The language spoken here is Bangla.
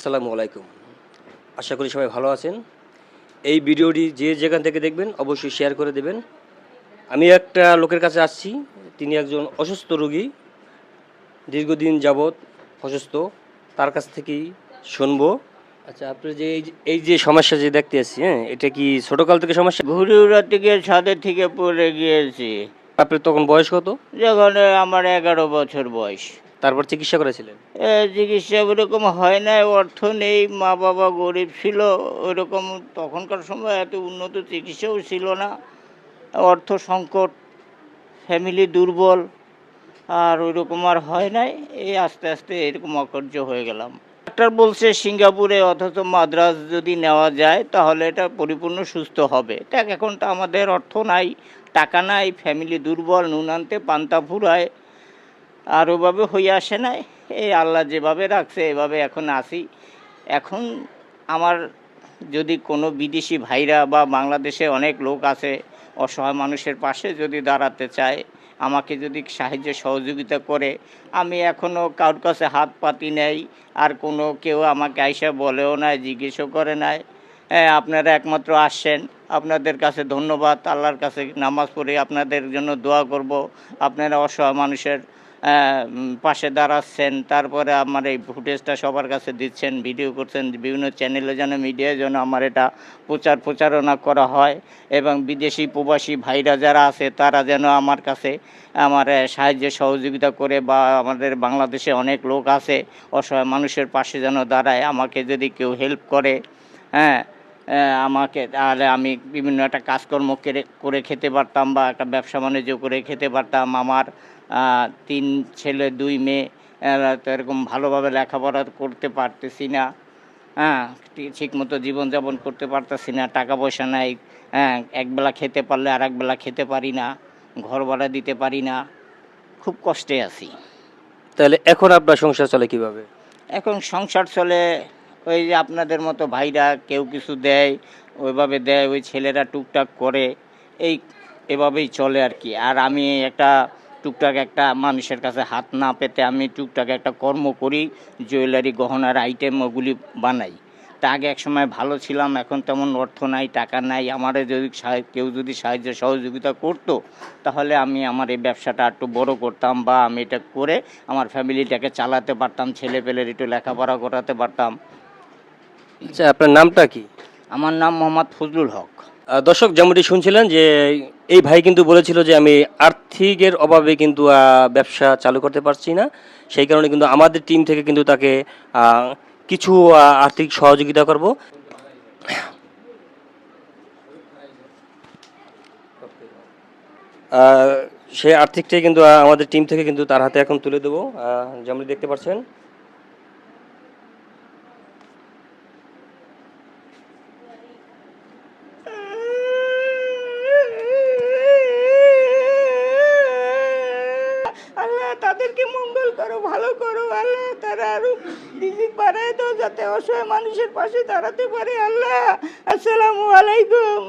আসসালামু আলাইকুম। আশা করি সবাই ভালো আছেন। এই ভিডিওটি যে যেখান থেকে দেখবেন অবশ্যই শেয়ার করে দেবেন। আমি একটা লোকের কাছে আসছি। তিনি একজন অসুস্থ রোগী, দীর্ঘদিন যাবৎ অসুস্থ। তার কাছ থেকেই শুনবো। আচ্ছা, আপনি যে এই যে সমস্যা যে দেখতে আসছি, হ্যাঁ, এটা কি ছোটকাল থেকে সমস্যা? ঘুড়ি উড়াতে গিয়ে ছাদের থেকে পড়ে গিয়েছি। আপনার তখন বয়স কত? যখন আমার 11 বছর বয়স। তারপর চিকিৎসা করেছিলেন? চিকিৎসা ওরকম হয় নাই, অর্থ নেই, মা বাবা গরিব ছিল। ওইরকম তখনকার সময় এত উন্নত চিকিৎসাও ছিল না, অর্থ সংকট, ফ্যামিলি দুর্বল, আর ওইরকম আর হয় নাই। এই আস্তে আস্তে এরকম অকর্য হয়ে গেলাম। ডাক্তার বলছে সিঙ্গাপুরে অথচ মাদ্রাজ যদি নেওয়া যায় তাহলে এটা পরিপূর্ণ সুস্থ হবে। দেখ এখন তো আমাদের অর্থ নাই, টাকা নাই, ফ্যামিলি দুর্বল, নুন আনতে পান্তা ফুরায়, আর ওভাবে হয়ে আসে নাই। এই আল্লাহ যেভাবে রাখছে এভাবে এখন আসি। এখন আমার যদি কোনো বিদেশি ভাইরা বা বাংলাদেশে অনেক লোক আছে অসহায় মানুষের পাশে যদি দাঁড়াতে চায়, আমাকে যদি সাহায্য সহযোগিতা করে, আমি এখনও কারোর কাছে হাত পাতি নেই, আর কোনো কেউ আমাকে আইসা বলেও নাই, জিজ্ঞেসও করে নাই। হ্যাঁ, আপনারা একমাত্র আসছেন, আপনাদের কাছে ধন্যবাদ। আল্লাহর কাছে নামাজ পড়ে আপনাদের জন্য দোয়া করব। আপনারা অসহায় মানুষের পাশে দাঁড়াচ্ছেন, তারপরে আমার এই ফুটেজটা সবার কাছে দিচ্ছেন, ভিডিও করছেন, বিভিন্ন চ্যানেলে যেন মিডিয়ায় যেন আমার এটা প্রচারণা করা হয়, এবং বিদেশি প্রবাসী ভাইরা যারা আছে তারা যেন আমার কাছে আমার সাহায্য সহযোগিতা করে, বা আমাদের বাংলাদেশে অনেক লোক আছে অসহায় মানুষের পাশে যেন দাঁড়ায়। আমাকে যদি কেউ হেল্প করে, হ্যাঁ, আমাকে, তাহলে আমি বিভিন্ন একটা কাজকর্ম করে খেতে পারতাম, বা একটা ব্যবসা বাণিজ্য করে খেতে পারতাম। আমার 3 ছেলে 2 মেয়ে, এরা তো এরকম ভালোভাবে লেখাপড়া করতে পারতেছি না, হ্যাঁ, ঠিকমতো জীবনযাপন করতে পারতেছি না, টাকা পয়সা নাই, হ্যাঁ, একবেলা খেতে পারলে আর একবেলা খেতে পারি না, ঘর ভাড়া দিতে পারি না, খুব কষ্টে আছি। তাহলে এখন আপনার সংসার চলে কিভাবে? এখন সংসার চলে ওই যে আপনাদের মতো ভাইরা কেউ কিছু দেয়, ওইভাবে দেয়, ওই ছেলেরা টুকটাক করে, এই এভাবেই চলে আর কি। আর আমি একটা টুকটাক একটা মানুষের কাছে হাত না পেতে আমি টুকটাক একটা কর্ম করি, জুয়েলারি গহনার আইটেম ওগুলি বানাই। তা আগে এক সময় ভালো ছিলাম, এখন তেমন অর্থ নাই, টাকা নাই। আমারে যদি কেউ যদি সাহায্য সহযোগিতা করতো, তাহলে আমি আমার এই ব্যবসাটা একটু বড় করতাম, বা আমি এটা করে আমার ফ্যামিলিটাকে চালাতে পারতাম, ছেলেপেলের একটু লেখাপড়া করাতে পারতাম। আচ্ছা, আপনার নামটা কি? আমার নাম মোহাম্মদ ফজলুল হক। দর্শক, যেমনটি শুনছিলেন যে এই ভাই কিন্তু বলেছিল যে আমি আর্থিকের অভাবে কিন্তু ব্যবসা চালু করতে পারছি না, সেই কারণে কিন্তু আমাদের টিম থেকে কিন্তু তাকে কিছু আর্থিক সহযোগিতা করব। সেই আর্থিকটাই কিন্তু আমাদের টিম থেকে কিন্তু তার হাতে এখন তুলে দেবো, যেমন দেখতে পাচ্ছেন। আল্লাহ তাদেরকে মঙ্গল করো, ভালো করো আল্লাহ, তারা আরো রিজিক বাড়ায় দাও যাতে অসহায় মানুষের পাশে দাঁড়াতে পারে আল্লাহ। আসসালামু আলাইকুম।